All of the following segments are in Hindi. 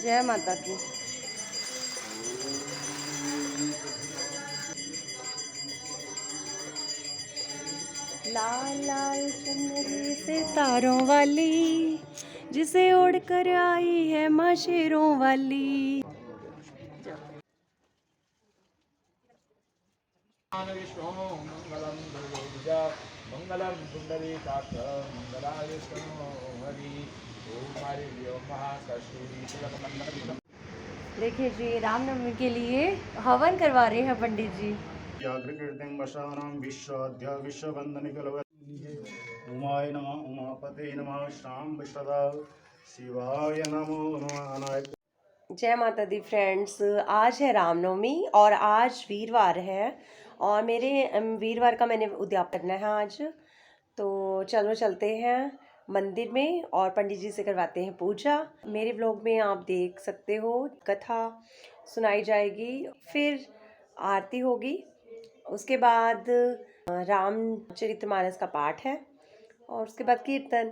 जय माता की। लाल लाल चुनरी से तारों वाली, जिसे ओढ़ कर आई है माँ शेरों वाली। विष्णु मंगलम भुजा मंगलम पुंडरीकाक्ष मंगलाय विष्णु हरि ओम हरि ओम महाकस्तूरी तिलकमंडलम। देखिए जी, रामनवमी के लिए हवन करवा रहे हैं पंडित जी। व्याघ्रकीर्तिं वशानां विश्वाद्य उमाय नमः उमापते नमः श्याम विष्णुदा शिवाय नमो नमः। जय माता दी फ्रेंड्स, आज है रामनवमी और आज वीरवार है और मेरे वीरवार का मैंने उद्यापन करना है आज। तो चलो चलते हैं मंदिर में और पंडित जी से करवाते हैं पूजा। मेरे व्लॉग में आप देख सकते हो, कथा सुनाई जाएगी, फिर आरती होगी, उसके बाद रामचरितमानस का पाठ है और उसके बाद कीर्तन।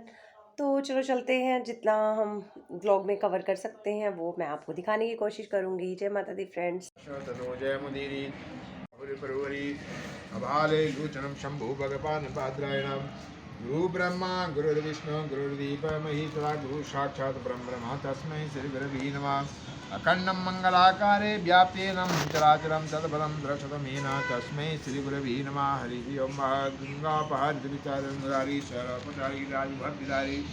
तो चलो चलते हैं, जितना हम व्लॉग में कवर कर सकते हैं वो मैं आपको दिखाने की कोशिश करूंगी। जय माता दी फ्रेंड्स। जय मुदीरी परवरी अभाले गुचनम शंभु भगवान पात्रायणम गुरु ब्रह्मा गुरुर्विष्णु गुरुर्दीप महेश्वरा गुरु साक्षात् ब्रह्म तस्मै श्री गुरवे नमः। अखंडं मंगलाकारे व्याप्तेन चराचरं तत्पदं दर्शतमेन तस्मै श्री गुरवे नमः। हरि ओम। गंगापहारी शरपचारी राजभक्तिधारी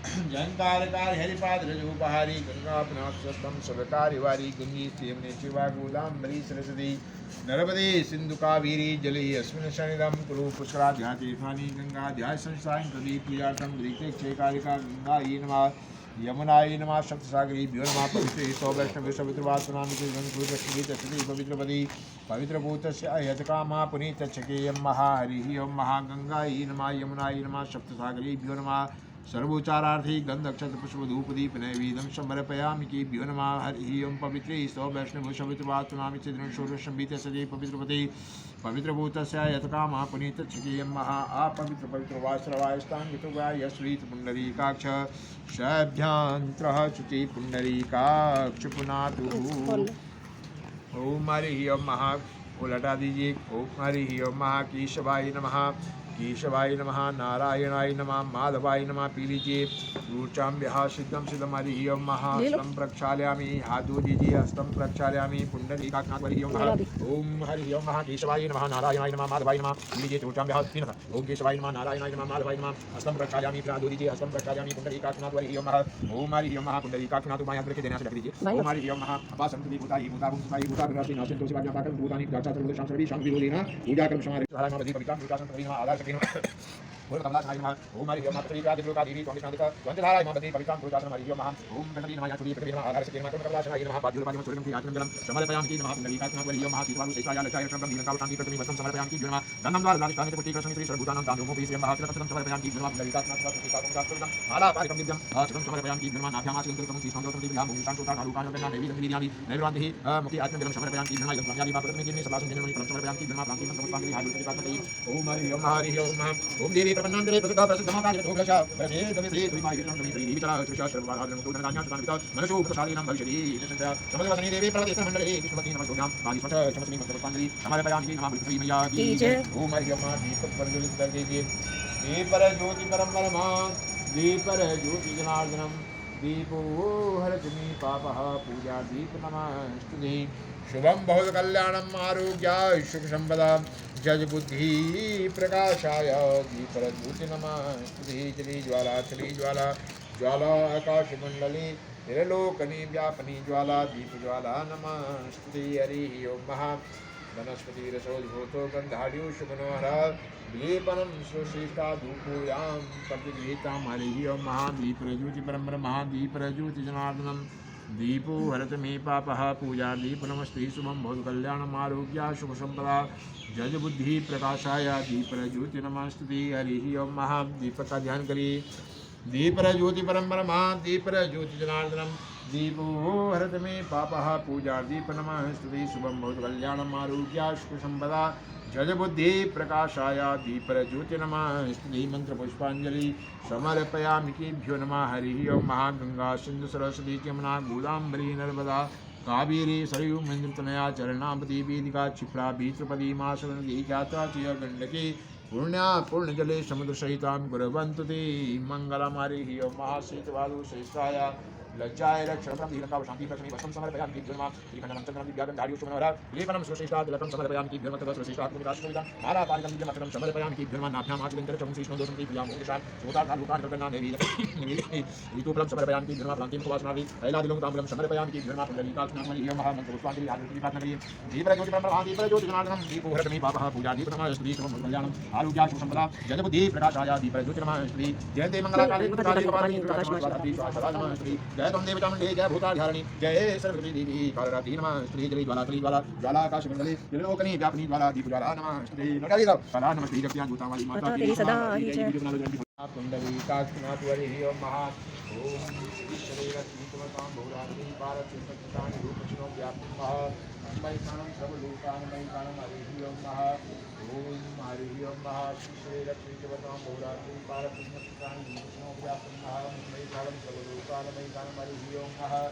जयंकारकार हरिपाद रजोपहारी गंगापनाथम सबकारी वारी गंगी सेमने शिवा गोदाम्बरी सरस्वती नर्मदे सिंधु कावेरी जले अस्मिन् सन्निधं कुरु पुष्कराध्यातीर्थानि गंगाध्याय संस्थान प्रदीप पूजार्थं दीक्षे कालिका गंगायै नमः। यमुनायै नमः। सप्तसागरेभ्यो नमः। पवित्रे सौवैष्णव सवितृवासनामिति गंगूतश्री पवित्रपदी पवित्रभूतस्य अयतकामा पुनीतच्छकेयं महा। हरिः ओं। महागंगायै नमः। यमुनायै नमः। सप्तसागरेभ्यो नमः। सर्वोच्चारार्थी गंधक्षत पुष्पधूपदीप नैवेद्यं समर्पयामि केभ्यो नमः। हरिः ओं। पवित्रे सौवैष्णव सवितृवासनामि चिद्रं षोडशंभीत सजे पवित्रपति पवित्रभूतस्य यतकामा पुनीतच्छकेयं महा। अपवित्र पवित्रवासरवायस्तांगितुगाय श्रीत पुंडरीकाक्ष शभ्यान्त्रः शुचि पुंडरीकाक्ष पुनातु। ओम हरिः ओं। महा उलटा दीजिए। ओम हरिः ओं। केशवाय नमः। केशवाय नमः। नारायणाय नमः। माधवाय नमः। पी लीजिए। ऊर्चाम्यः सिद्धं सिद्धं। हरिः ओं। हस्तं प्रक्षालयामि। हाथ धो दीजिए। हस्तं प्रक्षालयामि। पुंडरीकाक्षनाथ हरिः ओं। ओम हरिः ओं। केशवाय नमः। नारायणाय नमः। माधवाय नमः। पी लीजिए। ऊर्चाम्यः तीन। ओम केशवाय नमः। नारायणाय नमः। माधवाय नमः। हस्तं प्रक्षालयामि। हाथ धो दीजिए। हस्तं प्रक्षालयामि। पुंडरीकाक्षनाथ हरिः ओं। ओम हरिः ओं। पुंडरीकाक्षनाथ माया करके देना से रख दीजिए। ओम हरिः ओं। अपासं भूताहि भूताभूताहि भूताभिनाशि नाशं तो शिवाज्ञा पाकं भूतानि दाक्षात् सर्वदेशां सर्वे शांति बोलेना पूजा कर्म समारे धारा मधि पवित्रं विकासं परिणा आधार ओम कमलासनाय नमः। ओम हरिः ओं। त्रिकादिलोकादेवी त्वमिष्णादिका त्वंतधाराय मम पति पवित्रं पुरुषासनं हरिः ओं। ओम गणपति नमः। चूड़ी पृथ्वी नमः। आधार सकेन मातृ कमलासनाय नमः। पाद्युर्पाद्यं सूर्यं आचमनं जलं समर्पयामि कि नमः। पुंडरीकाक्षनाथ हरिः ओं। सीतावाहु शेषाय लक्षाय रक्षं दीर्घकाल शांति प्रथमी वस्तुं समर्पयामि कि नमः। गन्धं द्वारा लालितानि पुटी कृष्ण श्री सर्वभूतानां दानोमो पीस्यं महाकृतं समर्पयामि कि नमः। पुंडरीकाक्षनाथ प्रतिकातं माला पारिकं दिव्यं चित्रं समर्पयामि कि नमः। नाभ्यामासि यन्त्रं सीष्णं दिव्यां भूमिकां चोटा ढालुकां गन्ना नैवेद्यं विधियामि नैर्वान्धि मुखि आत्मजलं समर्पयामि कि नमः। यन्त्रं यानि मापृतमे जिन्ने सलासं जिन्ने परं समर्पयामि कि नमः। प्रान्तिं नमस्कांगि हार्दिक पात्मति। ओम हरिः ओं। हरिः ओं। ओम देवी प्रपन्नान्तरे प्रसिद्धा प्रसिद्धमाकार्य भोगशा प्रसिद्ध श्री श्रीमाय कृष्णं श्री विचरा श्रीशा सर्ववादानं तोदनान्यां सुतान्विता मनसो प्रसादिनं भविष्यति निसंशय समदवसनी देवी प्रवदेशं मंडले विष्णुपति नमस्कार बालिस्वच चमस्मी मंत्रपुष्पांजलि समर्पयामि कि नमः। श्री मैया की जय। ओम हरिः ओं। दीपक प्रज्वलित कर दीजिए। दीपर ज्योति परम ब्रह्मा दीपर ज्योति जनार्दनम दीपो हरति पापः पूजा दीप नमस्तुते। शुभम बहुत कल्याणम आरोग्याय सुख संपदा जज बुद्धि प्रकाशाय दीपर ज्योति नमस्तुते। चली ज्वाला चली ज्वाला ज्वाला आकाश मंडली निरलोकनी व्यापनी ज्वाला दीप ज्वाला नमस्तुते। हरिः ओं। वनस्पति रसोद्भूतो गंधाढ्यो शुभनोहरा विलेपनं सुश्रेष्ठा धूपोयां प्रतिगृहीतां। हरिः ओं। दीपरज्योति परं ब्रह्म दीपरज्योति जनार्दनं दीपो हरत मे पापः पूजा दीप नमस्ते। शुभम भवतु कल्याणम आरोग्या शुभ संपदा जज बुद्धि प्रकाशाय दीपरज्योति नमस्तुते। हरिः ओं। दीपक का ध्यान करिए। दीपर ज्योति परम ब्रह्म दीपर ज्योति जनार्दनम दीपो हरत मे पापः पूजा दीप नमः स्तुति शुभम भवतु कल्याणम आरोग्यास्तु संपदा जज बुद्धि प्रकाशाय दीपर ज्योति नमः स्तुति मंत्र पुष्पांजलि समर्पयामि केभ्यो नमः हरि ओम महागंगा सिंधु सरस्वती यमुना गोदावरी नर्मदा कावेरी सरयू महेंद्रतनया चरणामती वेदिका क्षिप्रा भीतृपदी मासवनदी ख्याता च गंडकी पुण्या पूर्णजले समुद्र सहितां कुर्वन्तु ते मंगलम हरि ओम महाशीतवादु श्रेष्ठाय लज्जाय रक्षणं दीर्घकाव शांति प्रश्ने वसं समर्पयामि कीर्तिर्मा श्रीखण्डनं चन्द्रं दिव्यागं धार्यो शुभनवरा लेपनं सुश्रेष्ठा तिलकं समर्पयामि कीर्तिर्मतः सुश्रेष्ठा कुमिराशुविदं मालापालिकं दिव्यमतनं समर्पयामि कीर्तिर्मा नाभ्याम् आचलिन्तरं श्रीष्णो दोषं प्रियां मोक्षान् सोतार्थान् लोकान् प्रकरणान् देवी ऋतुफलं समर्पयामि कीर्तिर्मा प्रान्तिं कुवासनावि तैलादिलं ताम्बूलं समर्पयामि कीर्तिर्मा पुण्डरीकाक्षनामणि महामन्त्रपुष्पाञ्जलि आरती प्रार्थनामणि दीपज्योतिब्रह्म दीपज्योतिजनार्दनं दीपोहरतमे पापः पूजा दीपनमः स्तुति शुभं कल्याणम् आरोग्यास्तु संपदा जयबुद्धि प्रकाशाय दीपज्योतिर्नमः स्तुति जयन्ते मंगलाकाले जय त्वं देवी चामुण्डे जय भूताधारिणी जय सरस्वती देवी कालरात्रि नमः स्तुति जले ज्वाला ज्वाला आकाशमण्डले त्रिलोकनी व्यापिनी ज्वाला दीपज्वाला नमः स्तुति कला नमस्ते जगत्यां भूतावाली माता तेरी सदा ही जय पुण्डरीकाक्षनाथवरि ओम महा ओम ईश्वरे रत्निकमतां बहुरात्रि पारचिन्तकानि रूपचिनो व्याप्तिं महा अन्मयकानं सर्वलोकान्मयकानं हरिः ओम महा ओम हरिः ओम महा ईश्वरे रत्निकमतां बहुरात्रि पारचिन्तकानि रूपचिनो व्याप्तिं महा अन्मयकानं सर्वलोकान्मयकानं हरिः ओम महा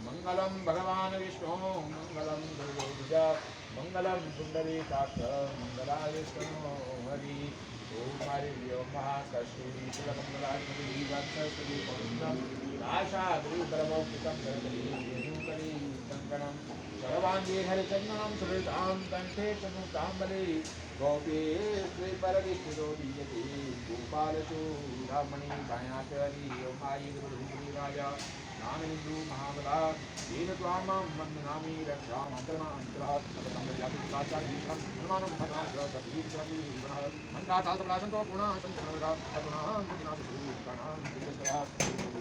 मंगलम भगवान विष्णु मंगलम गुरुदेव मंगलम पुंडरीकाक्ष मंगलाय विष्णु हरि ओम हरि ओम महाकस्तूरी तिलकमलानि वत्सस्तुति पवित्रं आशा गुरुपरमोक्तं करी कंकणं सर्वांगे हरिचन्दनं सुहृतां कंठे तनुताम्बले गोपे श्रीपरविष्णो दीयते गोपालचूडामणि भायाचरी ओम हरि गुरुदेवी राजा नामिन्दु महाबला येन त्वां वन्दनामि रक्षामन्तरमान्तरात् नवसंगजाति साचारीकं निर्माणं भद्रां मन्दाताल्परासन्तो पुनः सन्तनवरा पुनः पुनः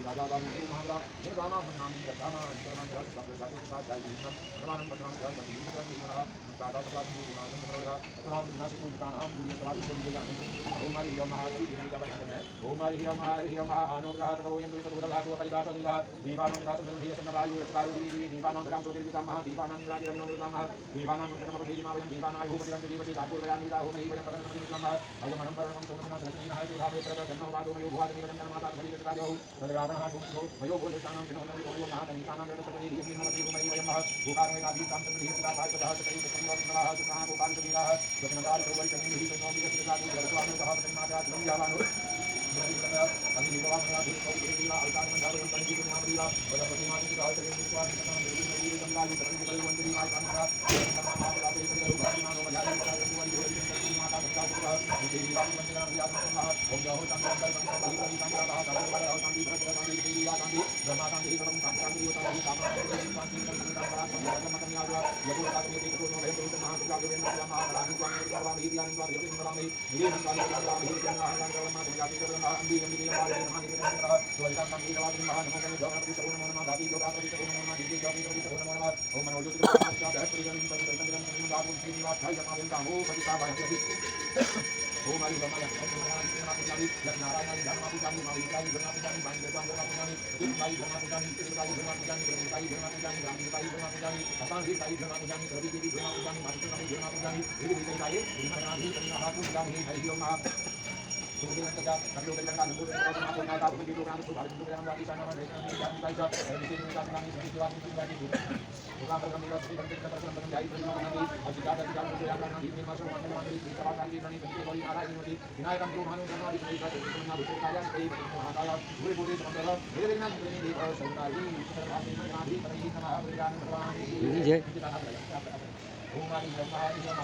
राजादां महाबला निर्गामां वन्दनामि रक्षामन्तरमान्तरात् नवसंगजाति साचारीकं निर्माणं भद्रां सन्तनवरा दादाताल्परासन्तो पुनः सन्तनवरा पुनः विनाशपूजितानां दुर्यतरादिशोभिजानि ओम हरि ओम हरि ओम हरि ओम हरि ओम अनुग्रहात् वयं दुर्गतुरलातो परिदातुला दीवानं दातुं देशनवायु कारुदी दीवानं ग्राम सोतिर्विता महा दीवानं राजरत्नं नमः दीवानं कृतमपदेजिमा वयं दीवानाय भूपतिरं देवति दापुरयामि दाहो मे वयं परमं नमः अयमनं परमं सोमनं सत्रिनाय देवावे प्रदर्शनं वादो मयो भुवादि वयं माता धरित्राजो तदरावणः भूतो वयो भूषाणां चिन्नो नमो महातनिकानां रतपति देवी नमः भूमि वयं महा भूकारमे नाभि कांतं देहिता भागतः सतयु सत्रिनोत्तरः सुखः गोपालकवीरः स्वप्नदार चौवरिकं देहि नोमि कृतदातु जलत्वानो सह पतिमाता दुर्यावानो अभी भगवान आदि को देवीला अवतार में धारण करने की नाम दिया और प्रतिमा की गाय के विश्वास के नाम देवी देवी गंगा जी तरंग बल वंदनी मां कांता माता माता देवी के रूप में नाम बजाने का देवी देवी की माता भक्ता का देवी का मंदिर में याद करना ओम जय हो चंद्र चंद्र बलि बलि चंद्र का चंद्र बल और शांति भक्त शांति देवी का शांति ब्रह्मा शांति परम शांति होता है कामना देवी शांति करने का बड़ा मंगल मत याद हुआ यदि का देवी को नो है तो महापुरुष के वेद में महारानी को मेरी बाबा मेरी ज्ञान को मेरी इंद्र में मेरी हंकार के बाबा मेरी ज्ञान हंकार में जाति कर अंधी अंधी हमारे महान के अंदर तो ऐसा नाम की आवाज महान होने जो अपनी सर्व मनोमा दादी जो अपनी सर्व मनोमा दीदी जो अपनी सर्व मनोमा ओम मनोज के का बहस परिजन पर संतजन में दादू की बात है जमा बिंदा हो पतिता भाई ओम हरि ओम हरि नारायण धर्म पूजानी मावी का धर्म पूजानी बाणी देवता धर्म पूजानी तीन धर्म पूजानी तीन धर्म पूजानी धर्म पूजानी राम धर्म पूजानी असां जी धर्म पूजानी रवि देवी धर्म पूजानी माता धर्म पूजानी ये भी चाहिए धर्म पूजानी हाथ पूजानी हरि ओम Kemudian kita perlu berjalan dulu dengan apa yang kita begitu kan itu harus dengan lagi sana mereka yang baca di sini kita kami situasi pribadi itu bukan kami kita berjalan dari nanti jika ada tidak berjalan nanti ini masuk nanti kita akan di nanti kita boleh arah ini ini akan Tuhan sama di kita dengan berkaya di kalau boleh sementara boleh dengan ini di sekali seperti nanti pergi sama berjalan berjalan kita akan Om Hari Om Hari Om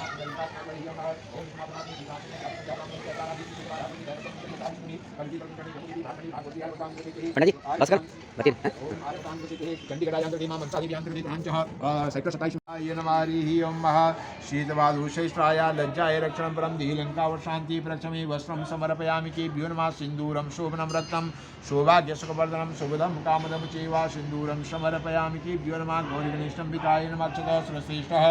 Hari Om Om समापनानि विनाशने कर्तव्यं कर्तव्यं विधिवारानि धर्मसंकल्पनानि कंटिकल्पनानि भागवती भागवती आगतांगति पंडित जी बस कर बतिन ओम आगतांगति चंडीगढ़ यांत्रिक मां मनसादि यांत्रिक प्रांचः सेक्टर 27 ये नमारि ही ओम महा शीतवादुशेष्ट्राय लज्जाय रक्षणं परम धीलंकावर शांति प्रक्षमे वस्त्रं समर्पयामि केभ्यो नमः सिन्दूरं शोभनं रत्नं सौभाग्यसुखवर्धनं शुभदं कामदं चैव सिन्दूरं समर्पयामि केभ्यो नमः गौरीगणेशं विकाय नमः सर्वश्रेष्ठः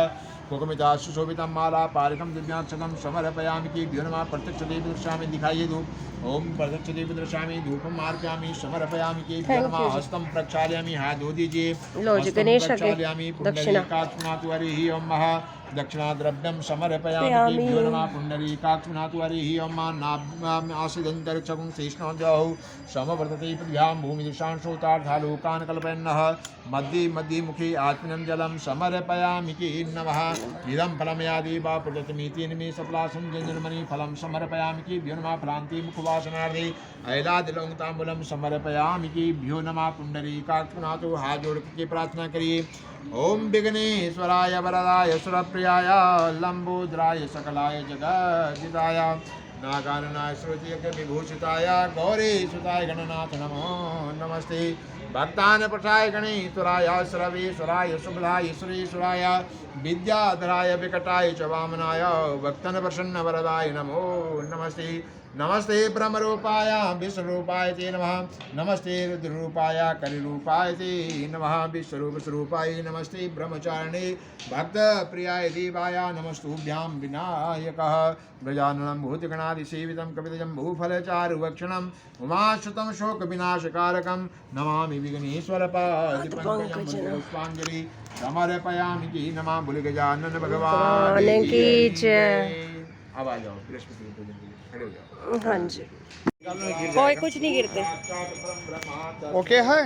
कुकुमिता सुशोभितं माला पारितं दिव्याक्षतं समर्पयामि केभ्यो नमः प्रत्यक्ष देवी दृश्यामि दिखाइए धूप ओम प्रत्यक्ष देवी दृश्यामि धूपं मार्पयामि समर्पयामि केभ्यो नमः हस्तम प्रक्षालयामि, हाथ धो दीजिए। लो जी, हस्तम गणेश आगे प्रक्षालयामि, दक्षिणा पुंडरीकाक्षनातु हरिः ओम महा दक्षिणा द्रव्यम समर्पयामि। भ्यो नमः पुंडरीकाक्षनातु हरिः ओम नाभ्याम आसीदन्तरिक्षं शेषनाद्याहु समवर्तते पृथिव्यां भूमिदृशांशोतार्धा लोकान् कल्पयन्नः मध्ये मध्ये मुखे आत्मनं जलं समर्पयामि कि नमः। इदं फलं या देवा प्रदत्तमिति निमे सप्लासं जन्मनि फलं समर्पयामि कि भ्यो नमः। भ्रान्ति मुखवासनार्थे ऐलादिलौंगताम्बूलं समर्पयामि कि भ्यो नमः। पुंडरीकाक्षनाथो हाथ जोड़ के प्रार्थना करिए। ओम विघ्नेश्वराय वरदाय सुरप्रियाय लंबोदराय सकलाय जगज्जिताय नागाननाय श्रुतियज्ञ विभूषिताय गौरी सुताय गणनाथ नमो नमस्ते। भक्तान प्रसाय गणेश्वराय सर्वेश्वराय शुभलाय सुरेश्वराय विद्याधराय विकटाय च वामनाय भक्तन प्रसन्न वरदाय नमो नमस्ते। नमस्ते ब्रह्मरूपाय विष्णुरूपाय ते नमः। नमस्ते रुद्ररूपाय कलिरूपाय ते नमः। विश्वरूप स्वरूपाय नमस्ते। ब्रह्मचारिणे भक्त प्रियाय देवाय नमस्तुभ्यां विनायकः। गजाननं भूतगणादिसेवितं कपितजम्बूफलचारुभक्षणं उमाश्रुतं शोकविनाशकारकं नमामि विघ्नेश्वरपादिपङ्कजं पुष्पाञ्जलि समर्पयामि कि नमः। बोले गजानन भगवान की जय। अब आ जाओ बृहस्पति पूजन के लिए खड़े हो जाओ। हाँ जी, कोई कुछ नहीं गिरते। ओके है।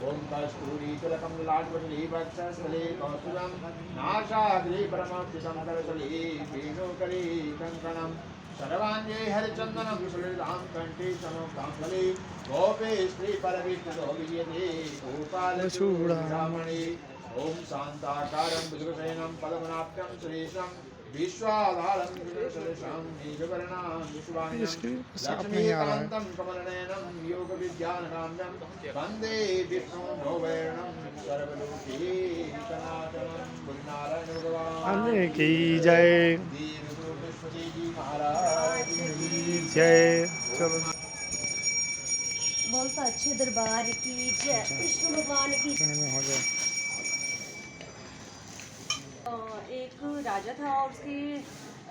ओम कस्तूरी तिलकम लाटवली वक्षस्थले कौस्तुभं नासाग्रे परमार्थितं करतले वेणुकरे कंकणं सर्वाङ्गे हरिचन्दनं कुशलितां कंठे समोक्ताङ्गले गोपे श्रीपरविष्णुतो विजयते गोपालचूडामणि। ओम शान्ताकारं भुजगशयनं पद्मनाभं सुरेशं विश्वाधारं विघ्नसदृशं मेघवर्णां विश्वानिनं लक्ष्मीकान्तं कमलनयनं योगविद्यानकाम्यं वन्दे विष्णुं भवैर्णं सर्वलोकैकनाथनं बुद्धनारायण भगवान् की जय। बृहस्पति जी महाराज की जय। चलो बहुत अच्छे दरबार की जय। विष्णु भगवान की। हो जाए। एक राजा था और उसकी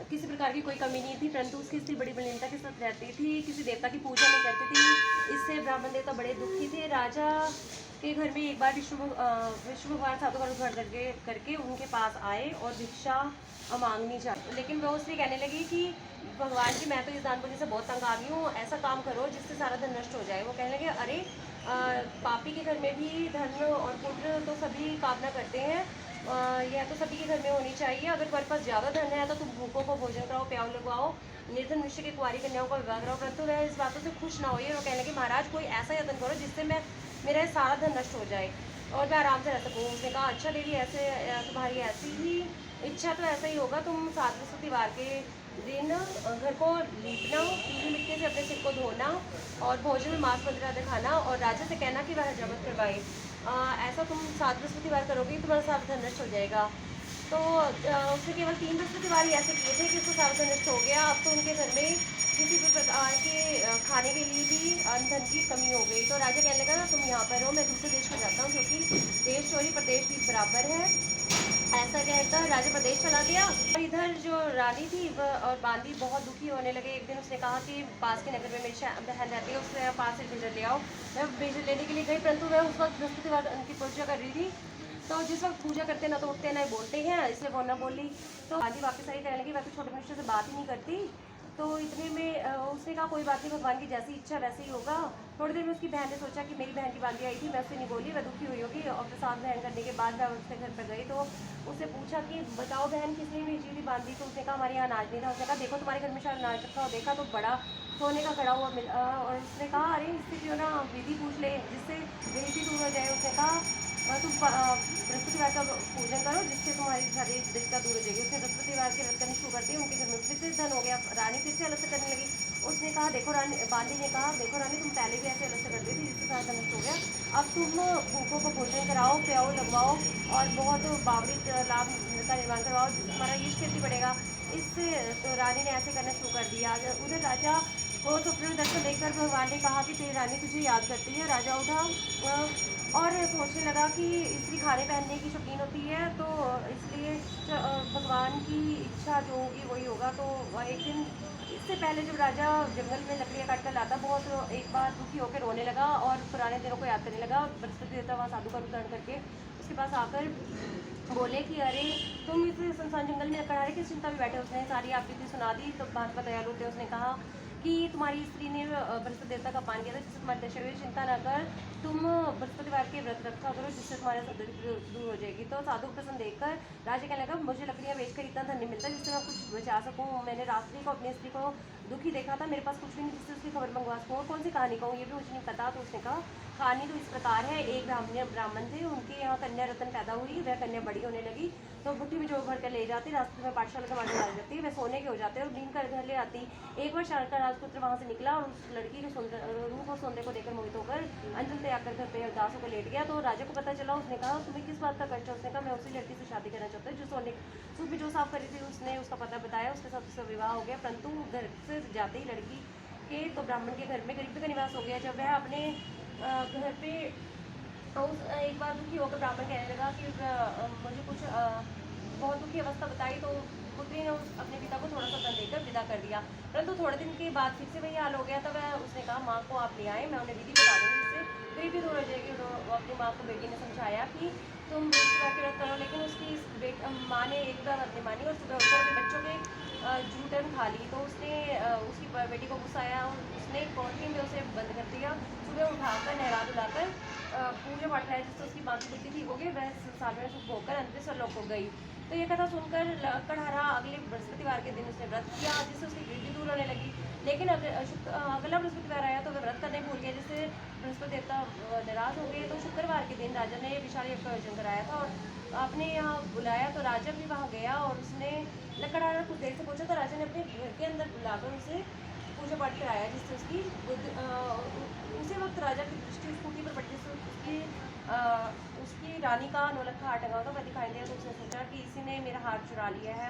किसी प्रकार की कोई कमी नहीं थी, परंतु उसकी स्त्री बड़ी बलिनता के साथ रहती थी, किसी देवता की पूजा नहीं करती थी। इससे ब्राह्मण देवता बड़े दुखी थे। राजा के घर में एक बार विष्णु भगवान साधु का उद्धार करके उनके पास आए और भिक्षा मांगनी चाहिए, लेकिन वह उसने कहने लगी कि भगवान जी, मैं तो इस दान पुण्य से बहुत तंग आ गई हूँ, ऐसा काम करो जिससे सारा धन नष्ट हो जाए। वो कहने लगे, अरे पापी के घर में भी धन और पुण्य तो सभी कामना करते हैं, यह तो सभी के घर में होनी चाहिए। अगर तुम्हारे पास ज़्यादा धन है तो तुम भूखों को भोजन कराओ, प्याऊ लगवाओ, निर्धन मनुष्य की कुंवारी कन्याओं का विवाह कराओ। परंतु वह इस बातों से खुश ना होइए। वो कहने लगे, महाराज कोई ऐसा यत्न करो जिससे मेरा सारा धन नष्ट हो जाए और मैं आराम से रह सकूँ। उसने कहा, अच्छा देवी, ऐसे तुम्हारी ऐसी ही इच्छा तो ऐसा ही होगा। तुम सात बृहस्पतिवार के दिन घर को लीपना, पीली मिट्टी से अपने सिर को धोना और भोजन में मांस मदिरा खाना और राजा से कहना कि वह जबत करवाए। ऐसा तुम 7 बृहस्पतिवार करोगे, तुम्हारा सारा धन नष्ट हो जाएगा। तो उसने केवल 3 बृहस्पतिवार ही ऐसे किए थे कि उसको सारा धन नष्ट हो गया। अब तो उनके घर में किसी भी प्रकार के खाने के लिए भी धन की कमी हो गई। तो राजा कहने लगा, ना तुम यहाँ पर रहो, मैं दूसरे देश में जाता हूँ, क्योंकि देश चोरी प्रदेश भी बराबर है। ऐसा कहकर राजा प्रदेश चला गया। और इधर जो रानी थी वह और बांदी बहुत दुखी होने लगे। एक दिन उसने कहा कि पास के नगर में मेरी बहन रहती है, उससे पास से भेजर ले आओ। मैं भेजर लेने के लिए गई, परंतु वह उस वक्त बृहस्पतिवार उनकी पूजा कर रही थी। तो जिस वक्त पूजा करते ना तो उठते ना बोलते हैं, इसलिए वो ना बोली। तो बांदी वापस आई, कहने लगी, मैं तो छोटे मनुष्य से बात ही नहीं करती। तो इतने में उसने कहा, कोई बात नहीं, भगवान की जैसी इच्छा वैसे ही होगा। थोड़ी देर में उसकी बहन ने सोचा कि मेरी बहन की बांदी आई थी, मैं उससे नहीं बोली, वह दुखी हुई होगी। और प्रसाद ग्रहण करने के बाद मैं उसके घर पर गई तो उससे पूछा कि बताओ बहन, किसने भेजी थी बांदी? तो उसने कहा, हमारे यहाँ अनाज नहीं था। उसने कहा, देखो तुम्हारे घर में शायद अनाज रखा हो। देखा तो बड़ा सोने का खड़ा हुआ और उसने कहा, अरे इससे जो ना विधि पूछ ले जिससे बेइज्जती दूर हो जाए। उसने कहा, तुम बृहस्पतिवार का पूजन करो जिससे तुम्हारी सारी दिक्कत दूर हो जाएगी। उसने बृहस्पतिवार के व्रत करनी शुरू कर दी। उनके घर में फिर से धन हो गया। रानी फिर से अलग से करने लगी। उसने कहा, देखो रानी, बांदी ने कहा, देखो रानी, तुम पहले भी ऐसे अलग से करती थी जिससे सारा धन नष्ट हो गया। अब तुम भूखों को भोजन कराओ, प्याओ लगवाओ और बहुत बावड़ी लाभ का निर्माण करवाओ, जिससे तुम्हारा यश कीर्ति बढ़ेगा। इससे तो रानी ने ऐसे करना शुरू कर दिया। उधर राजा को स्वप्न में दर्शन देखकर भगवान ने कहा कि तेरी रानी तुझे याद करती है। राजा उठा और सोचने लगा कि स्त्री खाने पहनने की शौकीन होती है, तो इसलिए भगवान की इच्छा जो होगी वही होगा। तो एक दिन इससे पहले जब राजा जंगल में लकड़ियाँ काट कर लाता, बहुत एक बार दुखी होकर रोने लगा और पुराने दिनों को याद करने लगा। बृहस्पति देवता वहाँ साधु का रूप धारण करके उसके पास आकर बोले कि अरे तुम इस सुनसान जंगल में लकड़ आ रहे, किस चिंता में बैठे। उसने सारी आपकी सुना दी। तो महात्मा दयालु थे, उसने कहा कि तुम्हारी स्त्री ने बृहस्पति देवता का पान किया था, जिससे तुम्हारी दशा हुई, चिंता न कर, तुम बृहस्पतिवार के व्रत रखा करो, जिससे तुम्हारा सब दरिद्र दूर हो जाएगी। तो साधु को प्रसन्न देखकर राजा कहने लगा, मुझे लकड़ियाँ बेचकर इतना धन नहीं मिलता जिससे मैं कुछ बचा सकूँ। मैंने रात्रि को अपनी स्त्री को दुखी देखा था, मेरे पास कुछ भी नहीं जिससे उसकी खबर मंगवा सकूँ। कौन सी कहानी कहूँ, ये भी मुझे नहीं पता। तो उसने कहा कहानी तो इस प्रकार है, एक ब्राह्मण थे, उनके यहाँ कन्या रत्न पैदा हुई। वह कन्या बड़ी होने लगी तो बुट्टी में जो भर कर ले जाती, रास्ते में पाठशाला के मार्ग डाल जाती, वह सोने के हो जाते और नींद कर घर ले आती। एक बार शारदा राजपुत्र वहाँ से निकला और उस लड़की के रूप और सौंदर्य को देखकर मोहित होकर अंजल त्याग कर घर पे उदास होकर लेट गया। तो राजा को पता चला। उसने कहा तुम्हें किस बात का कष्ट है? उसने कहा मैं उसी लड़की से शादी करना चाहता हूँ जो सोने सूप में जो साफ करी थी। उसने उसका पता बताया, उसके साथ उसका विवाह हो गया। परंतु घर से जाते ही लड़की के तो ब्राह्मण के घर में गरीबी का निवास हो गया। जब वह अपने घर पे उस एक बार दुखी होकर ब्राह्मण कहने लगा कि मुझे कुछ बहुत दुखी अवस्था बताई। तो पुत्री ने अपने पिता को थोड़ा सा धन देकर विदा कर दिया। परंतु थोड़े दिन के बाद फिर से वही हाल हो गया। तब उसने कहा माँ को आप ले आए, मैं उन्हें विधि बता दूँगी, इससे गरीबी दूर हो जाएगी। वो अपनी माँ को बेटी ने समझाया कि तुम बृहस्पतिवार के व्रत करो। लेकिन उसकी माँ ने एक बार अपनी मानी और सुबह उठकर अपने बच्चों के जूठन खा ली। तो उसने उसकी बेटी को गुस्सा आया और उसने पॉलिथीन में उसे बंद कर दिया। सुबह उठाकर नहला धुलाकर पूजा पाठ कराया, जिससे उसकी माँ की बुद्धि ठीक हो गई। वह संसार में सुख होकर अंतरिक्ष लोक हो गई। तो ये कथा सुनकर लकड़हारा अगले बृहस्पतिवार के दिन उसने व्रत किया, जिससे उसकी गरीबी दूर होने लगी। लेकिन अगला बृहस्पतिवार आया तो वह व्रत करने भूल गया, जिससे बृहस्पति देवता नाराज हो गए। तो शुक्रवार के दिन राजा ने विशाल यज्ञ का आयोजन कराया था और अपने यहाँ बुलाया। तो राजा भी वहाँ गया और उसने लकड़हारा कुछ देर से पूछा। तो राजा ने अपने घर के अंदर बुलाकर उसे पूजा पाठ कराया, जिससे उसी वक्त राजा की दृष्टि उस कुटी पर पड़ी, जिससे उसकी रानी का नौलखा हार टंगा था वह दिखाई दिया। तो उसने सोचा कि इसी ने मेरा हार चुरा लिया है।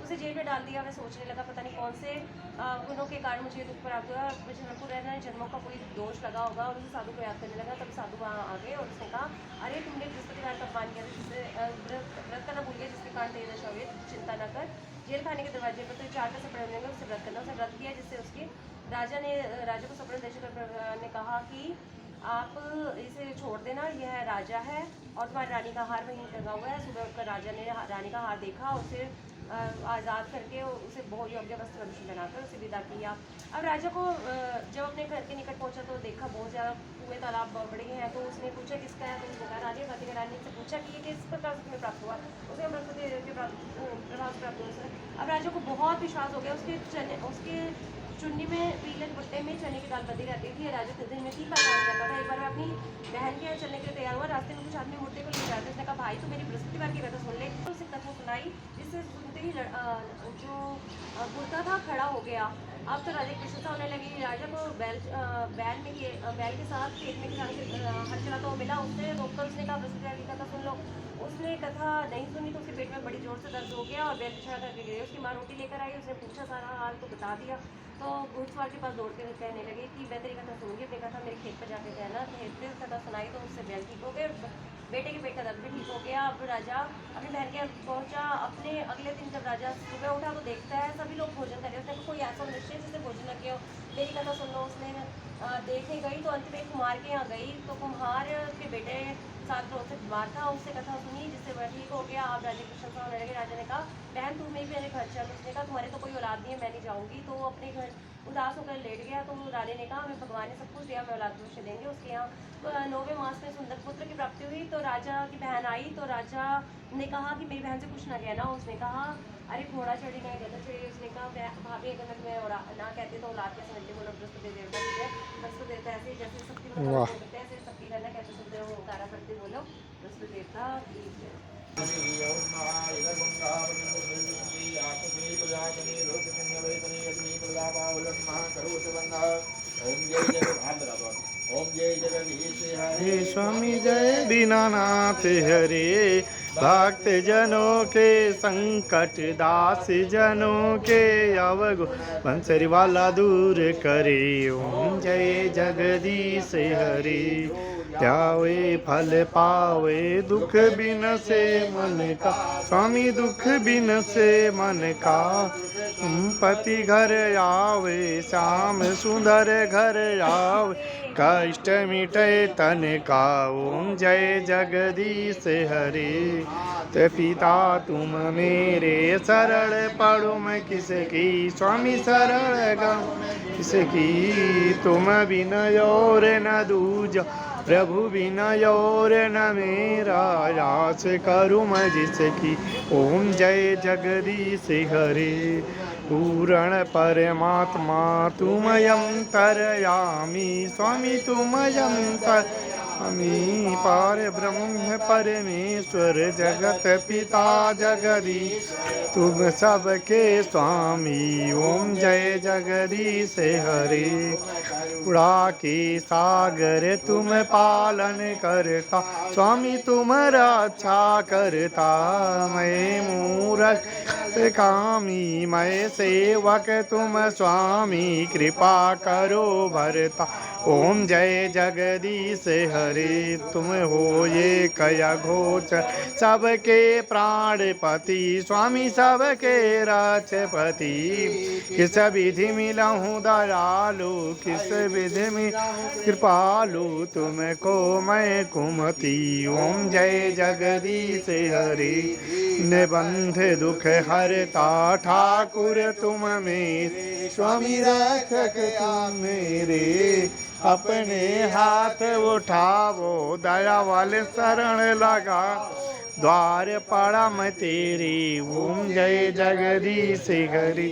उसे जेल में डाल दिया। वह सोचने लगा पता नहीं कौन से गुणों के कारण मुझे दुख प्राप्त हुआ, मुझे पुराने जन्मों का कोई दोष लगा होगा। और उसे साधु को याद करने लगा। तब साधु वहाँ आ गए और उसने कहा अरे तुमने बृहस्पतिवार का अपमान किया, जिससे व्रत करना भूल गया, जिसके कारण तेरी दशा हुई। चिंता न कर, जेल खाने के दरवाजे पर तो 4 पैसे पड़े होंगे, उससे व्रत करना। उसने व्रत किया, जिससे उसके राजा को सपने देकर ने कहा कि आप इसे छोड़ देना, यह राजा है और तुम्हारी रानी का हार वहीं टंगा हुआ है। सुबह उठकर राजा ने रानी का हार देखा, उसे आज़ाद करके उसे बहुत योग्य वस्त्र बनाकर उसे विदा किया। अब राजा को जब अपने घर के निकट पहुंचा तो देखा बहुत ज़्यादा कुएं तालाब बड़े हैं। तो उसने पूछा किसका है? तो उसने कहा रानी से पूछा कि ये किस प्रकार से तुम्हें प्राप्त हुआ? उसे बृहस्पति देव के प्रभाव से प्राप्त हुआ। अब राजा को बहुत विश्वास हो गया। उसके चुन्नी में पीले दुपट्टे में चने की दाल बंधी रहती थी। राजा के दिन में ठीक काम करता था। एक बार मैं अपनी बहन के यहाँ चलने के लिए तैयार हुआ। रास्ते में कुछ आदमी मूर्ति को ले जाते। उसने कहा भाई तो मेरी बृहस्पतिवार की कथा सुन ले। तो उसे कथा सुनाई, जिससे सुनते ही जो बुढ़ता था खड़ा हो गया। अब तो राजा की प्रशंसा होने लगी। राजा को बैल के साथ खेत में किसान हल चलाता हुआ मिला। उसने रोककर उसने कहा बृहस्पतिवार की कथा सुन लो। उसने कथा नहीं सुनी तो उसके पेट में बड़ी जोर से दर्द हो गया और बैल पिछड़ा करके गिरे। उसकी माँ रोटी लेकर आई। उसने पूछा सारा हाल तो बता दिया। तो घुड़सवार के पास दौड़ते हुए कहने लगे कि मैं तेरी कथा सुनूंगी, अपनी कथा मेरे खेत पर जाकर कहना। फिर कथा सुनाई तो उससे बैल ठीक हो गए, बेटे के पेट का दर्द भी ठीक हो गया। अब राजा अपनी बहन के यहाँ पहुँचा। अपने अगले दिन जब राजा सुबह उठा तो देखता है सभी लोग भोजन कर रहे। उसने कोई ऐसा निश्चय जिससे भोजन न किया हो, मेरी कथा सुन लो। उसने देखने गई तो अंत में कुम्हार के यहाँ गई तो कुम्हार के बेटे 7 रोज से बीमार था। उससे कथा सुनी, जिससे वह ठीक हो गया। अब राजा की प्रशंसा होने लगी। राजा ने कहा बहन तू मेरे घर चल। उसने कहा तुम्हारे तो कोई औलाद नहीं है, मैं नहीं जाऊँगी। तो अपने घर उदास होकर लेट गया। तो रानी ने कहा हमें भगवान ने सब कुछ दिया, हमें औलाद अवश्य देंगे। उसके यहाँ 9वें मास में सुंदर पुत्र की प्राप्ति हुई। तो राजा की बहन आई तो राजा ने कहा कि मेरी बहन से कुछ ना कहना। उसने कहा अरे घोड़ा चढ़ी नहीं गधा चढ़ी। उसने कहा भाभी अगर मैं तुम्हें और ना कहती तो औलाद कैसे मिलती? बोलो बृहस्पति देवता की है। बृहस्पति देवता ऐसे जैसे शक्ति बताते ऐसे शक्ति करना कहते सुनते हो कारा करते बोलो बृहस्पति देवता की जय। हे स्वामी जय दीनानाथ हरे, भक्त जनों के संकट दास जनों के अवगु बंसरी वाला दूर करे। ओम जय जगदीश हरे। त्यावे फल पावे दुख बिन से मन का स्वामी दुख बिन से मन का पति घर आवे श्याम सुंदर घर आवे कष्ट मिटे तन का ओम जय जगदीश हरे ते पिता तुम मेरे शरण पढ़ो मैं किसकी स्वामी शरण गम किसकी तुम बिन और न दूजा प्रभु बिना और न मेरा आस करूँ मैं जिसकी ओम जय जगदीश हरे पूर्ण परमात्मा तुम यंतरयामी स्वामी तुम यंतरयामी पार ब्रह्म परमेश्वर जगत पिता जगदीश तुम सबके स्वामी ओम जय जगदीश हरे उड़ा के सागर तुम पालन करता स्वामी तुम रक्षा करता मैं मूरख कामी मैं सेवक तुम स्वामी कृपा करो भरता ओम जय जगदीश हरे तुम हो ये कया घोचर सबके प्राणपति स्वामी सबके रक्षपति किस विधि मिलहूँ दयालु किस विधि में कृपालु तुमको मैं कुमति ओम जय जगदीश हरे निबंध दुख हरता ठाकुर तुम मेरे स्वामी रक्षक तुम मेरे अपने हाथ उठावो दया वाले शरण लगा द्वार पड़ा मैं तेरे ओम जय जगदीश हरे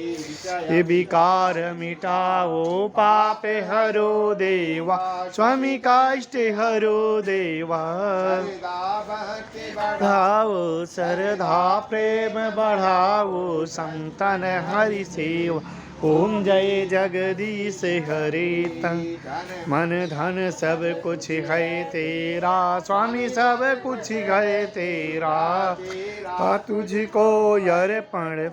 ये विकार मिटाओ पाप हरो देवा स्वामी काष्ट हरो देवा बढ़ाओ श्रद्धा प्रेम बढ़ाओ संतन हरि सेवा ओम जय जगदीश हरे तन मन धन सब कुछ है तेरा स्वामी सब कुछ है तेरा तुझको अर्पण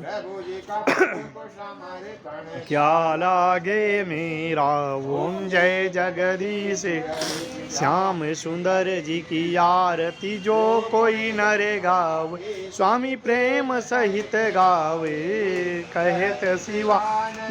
क्या लागे मेरा ओम जय जगदीश श्याम सुंदर जी की आरती जो कोई नर गावे स्वामी प्रेम सहित गावे कहत शिवा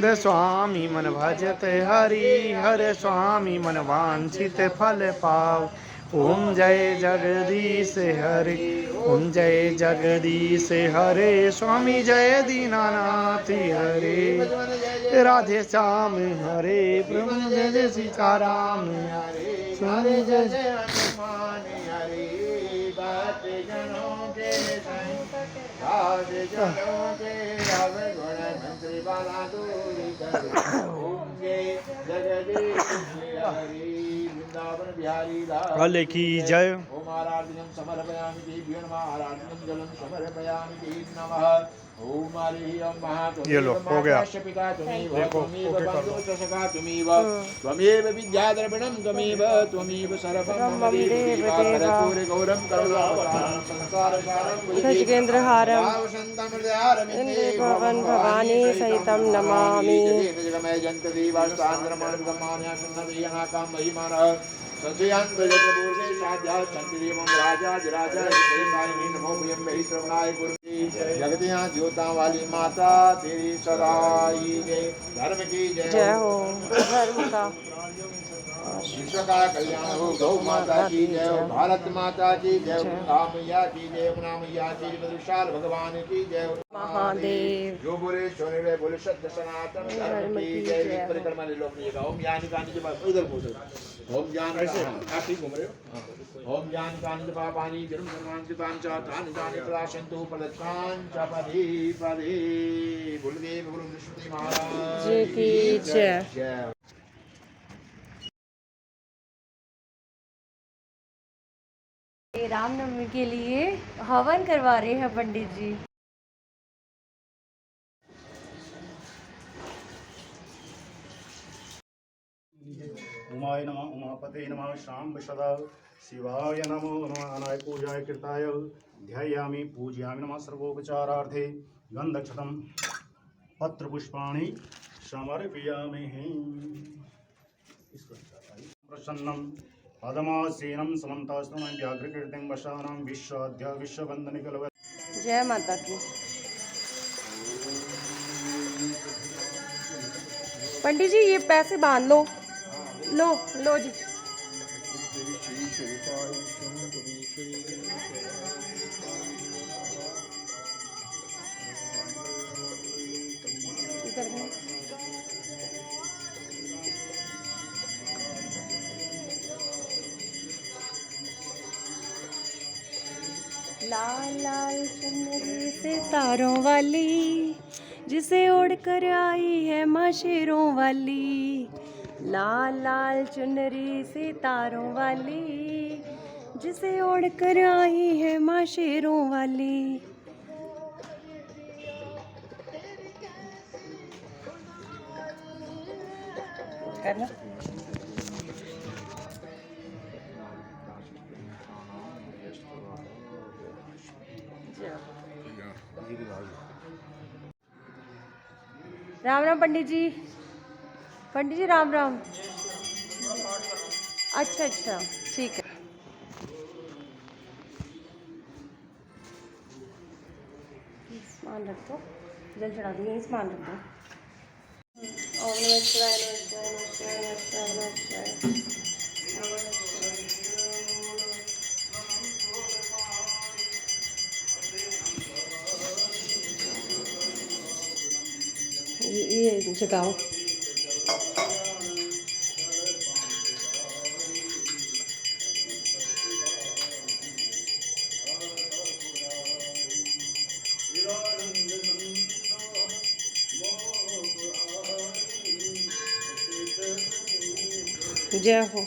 द स्वामी मन भजत हरि हर स्वामी मन वांछित फल पाव ओम जय जगदीश हरे ओम जय जगदीश हरे स्वामी जय दीनानाथ हरे राधे श्याम हरे ब्रह्म जय सीताराम हरे स्वामी जय जय हनुमान हरे बात जनों के राधे जनों के राव गुण मंत्री बाला दूरी कर ओम जय जगदीश हरे वृंदावन बिहारी लाल की जय ओम आराधनम समर्पयामि देव्यो नमः आराधनम जलम समर्पयामि देव नमः ओम आलियम महातो ये लो हो गया पिता तुमेव तुमेव बंधु सखा तुमेव त्वमेव विद्याद्रविणं त्वमेव त्वमेव सर्वं मम देवा कर्पूर गौरम करुणावतारं संसार सारं भुजगेंद्र हारम भुजगेन्द्रहारं भवन भवानी सहितं नमामि जगमय जंत देवास्तान्द्रमान गमान्या सुन्दरीयनाकां महिमानः संजयांत जगपूर्णे साध्या चंद्रियमं राजा जराजा जगन्नाय नमो भयं वै श्रवणाय गुरुजी जगतियां ज्योता वाली माता तेरी सदाई जय धर्म की जय हो धर्म का विश्व का कल्याण हो गौ माता की जय हो भारत माता की जय हो गंगा मैया की जय यमुना मैया की जय विशाल भगवान की जय हो महादेव जो बोले सोने वे बोले सत्य सनातन धर्म की जय परिक्रमा ले लो अपनी जगह ओम ज्ञान कांड के बाद इधर बोलो ओम ज्ञान आप ठीक घूम रहे हो ओम ज्ञान कांड पापानि जन्म सर्वान् कृतान् च तानि तानि प्रदाशन्तु प्रदत्तान् च पदे पदे गुरुदेव गुरु विष्णु महाराज जी की जय जय रामनवमी के लिए हवन करवा रहे हैं पंडित जी। उमाय नमः उमापते नमः शाम सदा शिवाय नमो नमः अनाय पूजाय कृताय ध्यायामि पूजयामि नमः सर्वोपचारार्थे गन्धक्षतं पत्रपुष्पाणि समर्पयामि प्रसन्नं पदमासीनं समन्तास्तुनं व्याघ्रकीर्तिं वशानां विश्वाद्य विश्ववन्दनिकलव। जय माता की। पंडित जी ये पैसे बांध लो, लो लो जी। इधर है। लाल लाल चुनरी सितारों वाली, जिसे ओढ़कर आई है माँ शेरों वाली। लाल लाल चुनरी सितारों वाली, जिसे ओढ़कर आई है माँ शेरों वाली। करना राम राम पंडित जी। पंडित जी राम राम। अच्छा अच्छा ठीक है। सामान रख दो, जल चढ़ा दिए, यही सामान रख दो। ओम नमः शिवाय, नमः शिवाय, नमः शिवाय, नमः शिवाय, नमः शिवाय, नमः शिवाय। ये जगाओ। जय हो।